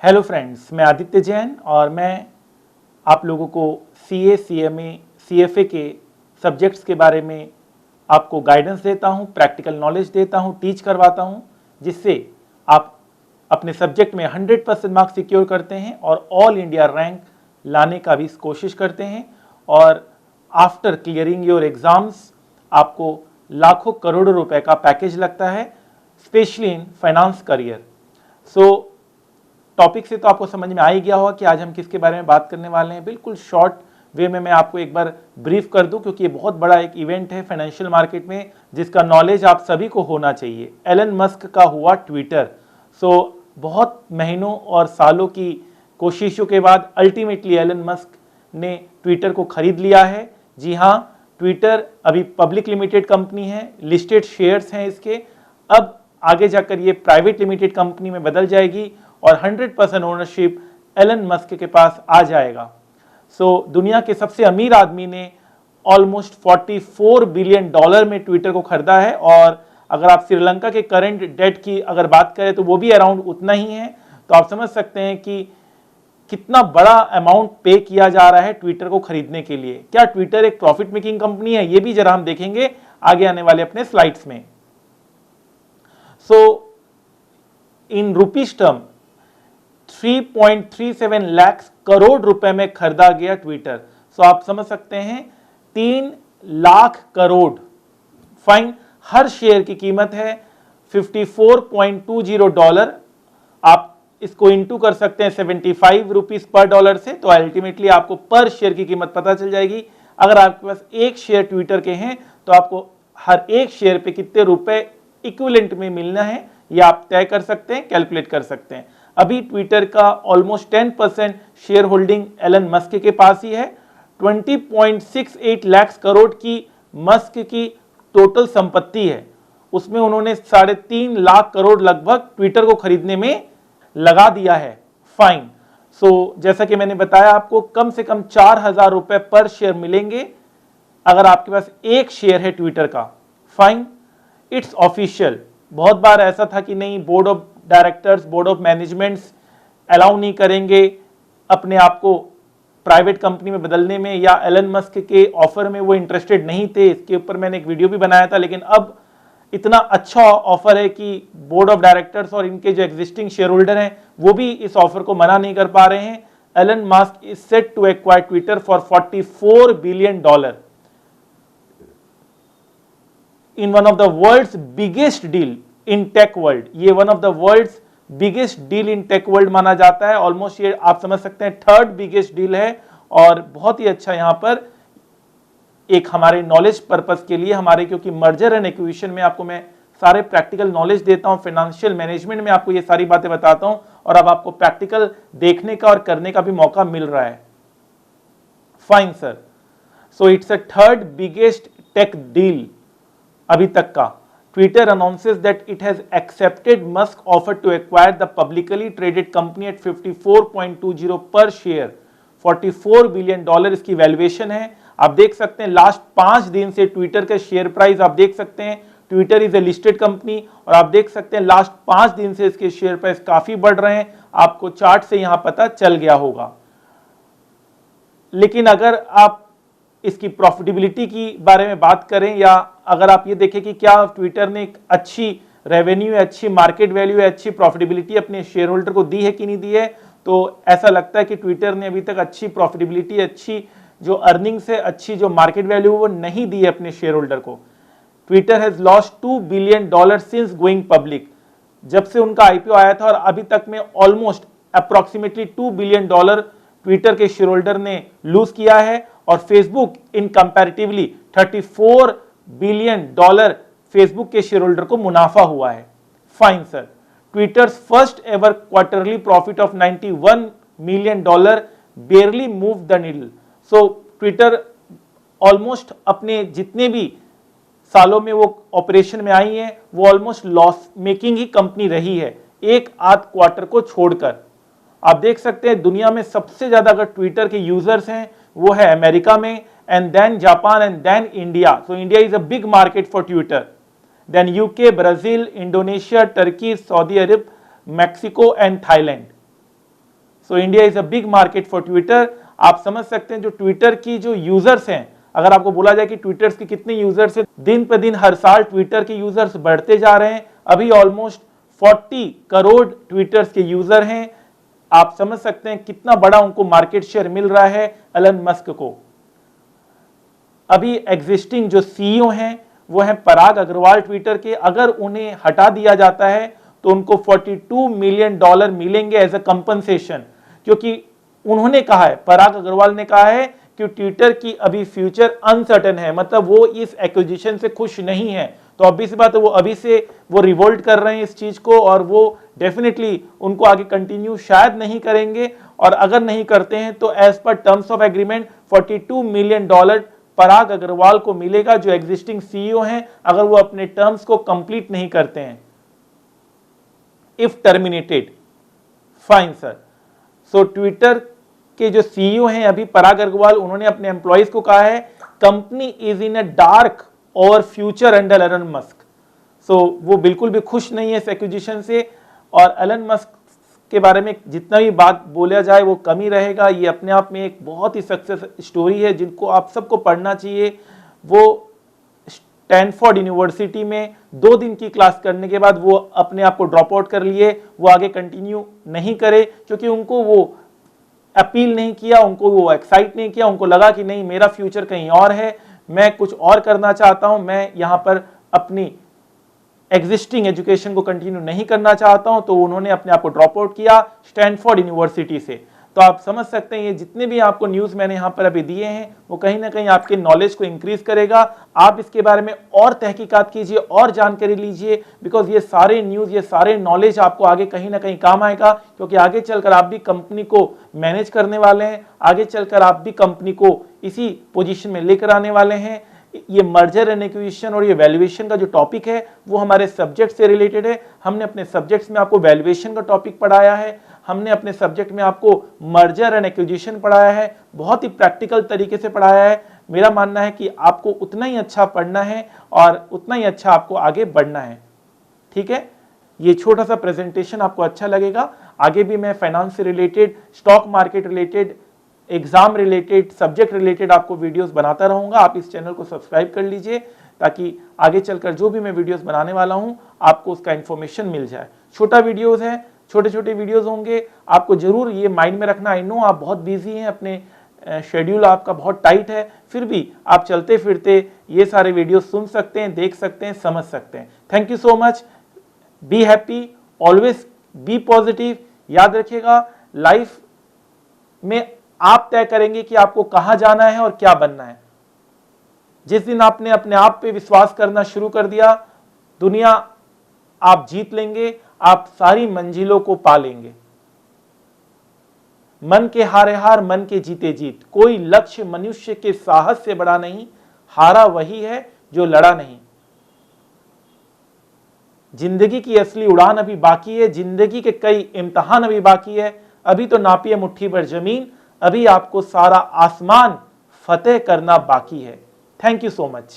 Hello friends, मैं आदित्य जैन और मैं आप लोगों को सीए, सीएमए, सीएफए के सब्जेक्ट्स के बारे में आपको गाइडेंस देता हूं, प्रैक्टिकल नॉलेज देता हूं, टीच करवाता हूं, जिससे आप अपने सब्जेक्ट में 100% मार्क्स सिक्योर करते हैं और ऑल इंडिया रैंक लाने का भी कोशिश करते हैं। और आफ्टर क्लियरिंग योर एग्जाम्स आपको लाखों करोड़ों रुपए का पैकेज लगता है, specially in finance career. So topic से तो आपको समझ में आ ही गया होगा कि आज हम किसके बारे में बात करने वाले हैं। बिल्कुल शॉर्ट वे में मैं आपको एक बार ब्रीफ कर दूं, क्योंकि ये बहुत बड़ा एक इवेंट है फाइनेंशियल मार्केट में जिसका नॉलेज आप सभी को होना चाहिए। एलन मस्क का हुआ ट्विटर। बहुत महीनों और सालों की कोशिशों के बाद अल्टीमेटली एलन मस्क ने ट्विटर को खरीद लिया है। जी हाँ, ट्विटर अभी पब्लिक लिमिटेड कंपनी है, लिस्टेड शेयर्स हैं इसके। अब आगे जाकर ये प्राइवेट लिमिटेड कंपनी में बदल जाएगी और 100% ओनरशिप एलन मस्क के पास आ जाएगा। दुनिया के सबसे अमीर आदमी ने ऑलमोस्ट $44 बिलियन में ट्विटर को खरीदा है। और अगर आप श्रीलंका के करंट डेट की अगर बात करें तो वो भी अराउंड उतना ही है। तो आप समझ सकते हैं कि कितना बड़ा अमाउंट पे किया जा रहा है ट्विटर को खरीदने के लिए। क्या ट्विटर एक प्रॉफिट मेकिंग कंपनी है? ये भी जरा हम देखेंगे आगे आने वाले अपने स्लाइड्स में। In rupees term 3.37 lakh crore रुपए में खरीदा गया ट्विटर। आप समझ सकते हैं 3 लाख करोड़। फाइन, हर शेयर की कीमत है $54.20। आप इसको इंटू कर सकते हैं 75 रुपीज पर डॉलर से, तो अल्टीमेटली आपको पर शेयर की कीमत पता चल जाएगी। अगर आपके पास एक शेयर ट्विटर के हैं तो आपको हर एक शेयर पे कितने रुपए इक्विवेलेंट में मिलना है ये आप तय कर सकते हैं, कैलकुलेट कर सकते हैं। अभी ट्विटर का almost 10% share holding Elon Musk के पास ही है। 20.68 लाख करोड़ की मस्क की टोटल संपत्ति है, उसमें उन्होंने 3.5 लाख करोड़ लगभग ट्विटर को खरीदने में लगा दिया है। फाइन। जैसा कि मैंने बताया आपको, कम से कम 4,000 रुपए पर शेयर मिलेंगे अगर आपके पास एक शेयर है ट्विटर का। Fine, it's official. बहुत बार ऐसा था कि नहीं, board of directors, board of managements allow नहीं करेंगे अपने आप को प्राइवेट कंपनी में बदलने में, या एलन मस्क के ऑफर में वो इंटरेस्टेड नहीं थे। इसके ऊपर मैंने एक वीडियो भी बनाया था। लेकिन अब इतना अच्छा ऑफर है कि बोर्ड ऑफ डायरेक्टर्स और इनके जो एग्जिस्टिंग शेयर होल्डर हैं वो भी इस ऑफर को मना नहीं कर पा रहे हैं। Elon Musk is set to acquire Twitter for $44 billion in one of the world's biggest deal in tech world. ये one of the world's biggest deal in tech world माना जाता है। ऑलमोस्ट ये आप समझ सकते हैं 3rd बिगेस्ट डील है। और बहुत ही अच्छा यहां पर एक हमारे नॉलेज पर्पस के लिए, हमारे क्योंकि मर्जर एंड एक्विजिशन में आपको मैं सारे प्रैक्टिकल नॉलेज देता हूं, फाइनेंशियल मैनेजमेंट में आपको ये सारी बातें बताता हूं, और अब आपको प्रैक्टिकल देखने का और करने का भी मौका मिल रहा है। Fine sir. It's a 3rd biggest tech deal अभी तक का। Twitter announces that it has accepted Musk's offer to acquire the publicly traded company at 54.20 per share। $44 billion इसकी वैल्यूएशन है। आप देख सकते हैं लास्ट 5 दिन से ट्विटर के शेयर प्राइस आप देख सकते हैं। Twitter is a listed company और आप देख सकते हैं लास्ट 5 दिन से इसके शेयर प्राइस काफी बढ़ रहे हैं। आपको चार्ट से यहां पता चल गया होगा। लेकिन अगर आप इसकी प्रॉफिटेबिलिटी की बारे में बात करें, या अगर आप ये देखें कि क्या ट्विटर ने एक अच्छी रेवेन्यू है, अच्छी मार्केट वैल्यू है, अच्छी प्रॉफिटेबिलिटी अपने शेयर होल्डर को दी है कि नहीं दी है, तो ऐसा लगता है कि ट्विटर ने अभी तक अच्छी प्रॉफिटेबिलिटी, अच्छी जो अर्निंग्स है, अच्छी जो मार्केट वैल्यू वो नहीं दी है अपने शेयर होल्डर को। Twitter has lost $2 billion since going public. जब से उनका आईपीओ आया था और अभी तक में ऑलमोस्ट अप्रोक्सीमेटली $2 बिलियन ट्विटर के शेयर होल्डर ने लूज किया है। और Facebook in comparatively $34 billion Facebook के शेयर होल्डर को मुनाफा हुआ है। Fine sir. Twitter's first ever quarterly profit of $91 million barely move the needle. Twitter almost अपने जितने भी सालों में वो ऑपरेशन में आई है वो ऑलमोस्ट लॉस मेकिंग ही कंपनी रही है, एक आध क्वार्टर को छोड़कर। आप देख सकते हैं दुनिया में सबसे ज्यादा अगर ट्विटर के यूजर्स हैं वो है अमेरिका में, and then Japan and then India. India is a big market for Twitter. Then UK, Brazil, Indonesia, Turkey, Saudi Arab, Mexico and Thailand. So India is a big market for Twitter. आप समझ सकते हैं जो Twitter की जो users हैं, अगर आपको बोला जाए कि ट्विटर की कितने यूजर्स हैं, दिन पर दिन हर साल ट्विटर के यूजर्स बढ़ते जा रहे हैं। अभी ऑलमोस्ट 40 करोड़ ट्विटर के यूजर हैं। आप समझ सकते हैं कितना बड़ा उनको मार्केट शेयर मिल रहा है एलन मस्क को। अभी एग्जिस्टिंग जो सीईओ हैं वो हैं पराग अग्रवाल ट्विटर के। अगर उन्हें हटा दिया जाता है तो उनको $42 मिलियन मिलेंगे एज अ कंपनसेशन, क्योंकि उन्होंने कहा है, पराग अग्रवाल ने कहा है कि ट्विटर की अभी फ्यूचर अनसर्टेन है, मतलब वो इस एक्विजिशन से खुश नहीं है। तो ऑब्वियस सी बात है वो अभी से वो रिवोल्ट कर रहे हैं इस चीज को, और वो डेफिनेटली उनको आगे कंटिन्यू शायद नहीं करेंगे, और अगर नहीं करते हैं तो as per terms of agreement $42 million Parag Agrawal को मिलेगा, जो एग्जिस्टिंग सीईओ हैं, अगर वो अपने टर्म्स को कंप्लीट नहीं करते हैं, if terminated. Fine sir. So Twitter के जो सीईओ हैं अभी पराग अग्रवाल, उन्होंने अपने एम्प्लॉइज को कहा है company is in a dark और फ्यूचर अंडर एलन मस्क। सो वो बिल्कुल भी खुश नहीं है इस एक्विजिशन से, और एलन मस्क के बारे में जितना भी बात बोला जाए वो कम ही रहेगा। ये अपने आप में एक बहुत ही सक्सेस स्टोरी है जिनको आप सबको पढ़ना चाहिए। वो स्टैनफोर्ड यूनिवर्सिटी में 2 दिन की क्लास करने के बाद वो अपने आप को ड्रॉप आउट कर लिए, वो आगे कंटिन्यू नहीं करे, क्योंकि उनको वो अपील नहीं किया, उनको वो एक्साइट नहीं किया, उनको लगा कि नहीं मेरा फ्यूचर कहीं और है, मैं कुछ और करना चाहता हूं, मैं यहां पर अपनी एग्जिस्टिंग एजुकेशन को कंटिन्यू नहीं करना चाहता हूं। तो उन्होंने अपने आप को ड्रॉप आउट किया स्टैनफोर्ड यूनिवर्सिटी से। तो आप समझ सकते हैं ये जितने भी आपको न्यूज मैंने यहां पर अभी दिए हैं वो कहीं ना कहीं आपके नॉलेज को इंक्रीज करेगा। आप इसके बारे में और तहकीकात कीजिए और जानकारी लीजिए, बिकॉज ये सारे न्यूज, ये सारे नॉलेज आपको आगे कहीं ना कहीं काम आएगा, क्योंकि आगे चलकर आप भी कंपनी को मैनेज करने वाले हैं, आगे चलकर आप भी कंपनी को इसी पोजीशन में लेकर आने वाले हैं। ये मर्जर एंड एक्विजिशन और ये वैल्यूएशन का जो टॉपिक है वो हमारे सब्जेक्ट से रिलेटेड है। हमने अपने सब्जेक्ट्स में आपको वैल्यूएशन का टॉपिक पढ़ाया है, हमने अपने सब्जेक्ट में आपको मर्जर एंड एक्विजिशन पढ़ाया है, बहुत ही प्रैक्टिकल तरीके से पढ़ाया है। मेरा मानना है कि आपको उतना ही अच्छा पढ़ना है और उतना ही अच्छा आपको आगे बढ़ना है। ठीक है, ये छोटा सा प्रेजेंटेशन आपको अच्छा लगेगा। आगे भी मैं फाइनेंस से related, stock market related, exam related, subject related आपको वीडियोस बनाता रहूंगा। आप इस चैनल को सब्सक्राइब कर लीजिए ताकि आगे चलकर जो भी मैं वीडियोस बनाने वाला हूं आपको उसका इंफॉर्मेशन मिल जाए। छोटा वीडियोस है, छोटे छोटे वीडियोस होंगे, आपको जरूर ये माइंड में रखना। आई नो आप बहुत बिजी हैं, अपने शेड्यूल आपका बहुत टाइट है, फिर भी आप चलते फिरते ये सारे वीडियो सुन सकते हैं, देख सकते हैं, समझ सकते हैं। Thank you so much. Be happy, always be positive. याद रखिएगा लाइफ में आप तय करेंगे कि आपको कहां जाना है और क्या बनना है। जिस दिन आपने अपने आप पे विश्वास करना शुरू कर दिया, दुनिया आप जीत लेंगे, आप सारी मंजिलों को पा लेंगे। मन के हारे हार, मन के जीते जीत। कोई लक्ष्य मनुष्य के साहस से बड़ा नहीं, हारा वही है जो लड़ा नहीं। जिंदगी की असली उड़ान अभी बाकी है, जिंदगी के कई इम्तिहान अभी बाकी है। अभी तो नापिए मुट्ठी भर जमीन, अभी आपको सारा आसमान फतेह करना बाकी है। Thank you so much.